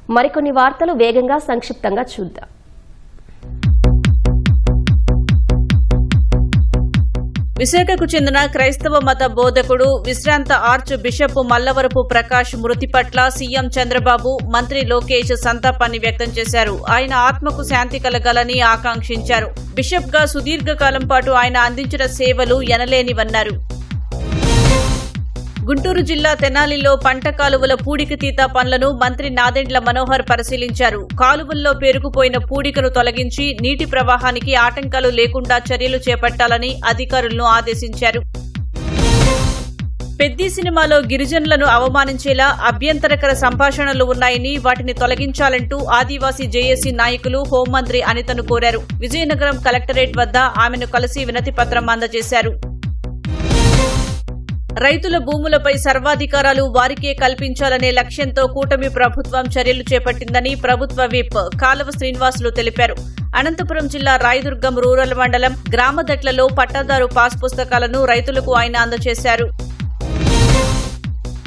మరికొన్ని వార్తలు వేగంగా సంక్షిప్తంగా చూద్దాం. విశాఖకు చెందిన క్రైస్తవ మత బోధకుడు విశ్రాంత ఆర్చ్ బిషప్ మల్లవరపు ప్రకాష్ మృతి పట్ల సీఎం చంద్రబాబు, మంత్రి లోకేష్ సంతాపాన్ని వ్యక్తం చేశారు. ఆయన ఆత్మకు శాంతి కలగాలని ఆకాంక్షించారు. బిషప్ గా సుదీర్ఘకాలం పాటు ఆయన అందించిన సేవలు ఎనలేనివన్నారు. గుంటూరు జిల్లా తెనాలిలో పంట కాలువల పూడికతీత పనులను మంత్రి నాదెండ్ల మనోహర్ పరిశీలించారు. కాలువల్లో పేరుకుపోయిన పూడికను తొలగించి నీటి ప్రవాహానికి ఆటంకాలు లేకుండా చర్యలు చేపట్టాలని అధికారులను ఆదేశించారు. పెద్ది సినిమాలో గిరిజనులను అవమానించేలా అభ్యంతరకర సంభాషణలు ఉన్నాయని, వాటిని తొలగించాలంటూ ఆదివాసీ జేఏసీ నాయకులు హోంమంత్రి అనితను కోరారు. విజయనగరం కలెక్టరేట్ వద్ద ఆమెను కలిసి వినతిపత్రం అందజేశారు. రైతుల భూములపై సర్వాధికారాలు వారికే కల్పించాలనే లక్ష్యంతో కూటమి ప్రభుత్వం చర్యలు చేపట్టిందని ప్రభుత్వ విప్ కాలవ శ్రీనివాసులు తెలిపారు. అనంతపురం జిల్లా రాయదుర్గం రూరల్ మండలం గ్రామదట్లలో పట్టాదారు పాస్ పుస్తకాలను రైతులకు ఆయన అందజేశారు.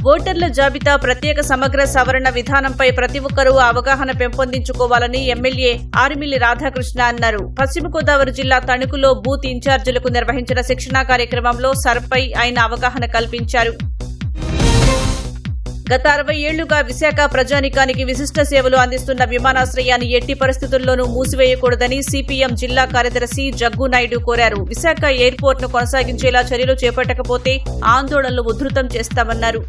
ఓటర్ల జాబితా ప్రత్యేక సమగ్ర సవరణ విధానంపై ప్రతి ఒక్కరూ అవగాహన పెంపొందించుకోవాలని ఎమ్మెల్యే ఆరిమిల్లి రాధాకృష్ణ అన్నారు. పశ్చిమ గోదావరి జిల్లా తణుకులో బూత్ ఇన్ఛార్జీలకు నిర్వహించిన శిక్షణా కార్యక్రమంలో సర్పై ఆయన అవగాహన కల్పించారు. గత 60 ఏళ్లుగా విశాఖ ప్రజానీకానికి విశిష్ట సేవలు అందిస్తున్న విమానాశ్రయాన్ని ఎట్టి పరిస్థితుల్లోనూ మూసివేయకూడదని సిపిఎం జిల్లా కార్యదర్శి జగ్గునాయుడు కోరారు. విశాఖ ఎయిర్పోర్ట్ ను కొనసాగించేలా చర్యలు చేపట్టకపోతే ఆందోళనలు ఉధృతం చేస్తామన్నారు.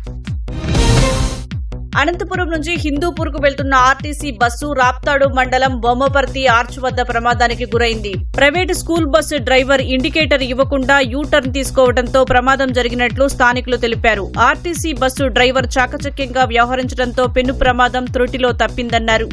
అనంతపురం నుంచి హిందూపూర్కు వెళ్తున్న ఆర్టీసీ బస్సు రాప్తాడు మండలం బొమ్మపర్తి ఆర్చ్ వద్ద ప్రమాదానికి గురైంది. Private school bus driver indicator ఇవ్వకుండా యూ-టర్న్ తీసుకోవడంతో ప్రమాదం జరిగినట్లు స్థానికులు తెలిపారు. ఆర్టీసీ బస్సు డ్రైవర్ చాకచక్యంగా వ్యవహరించడంతో పెను ప్రమాదం త్రుటిలో తప్పిందన్నారు.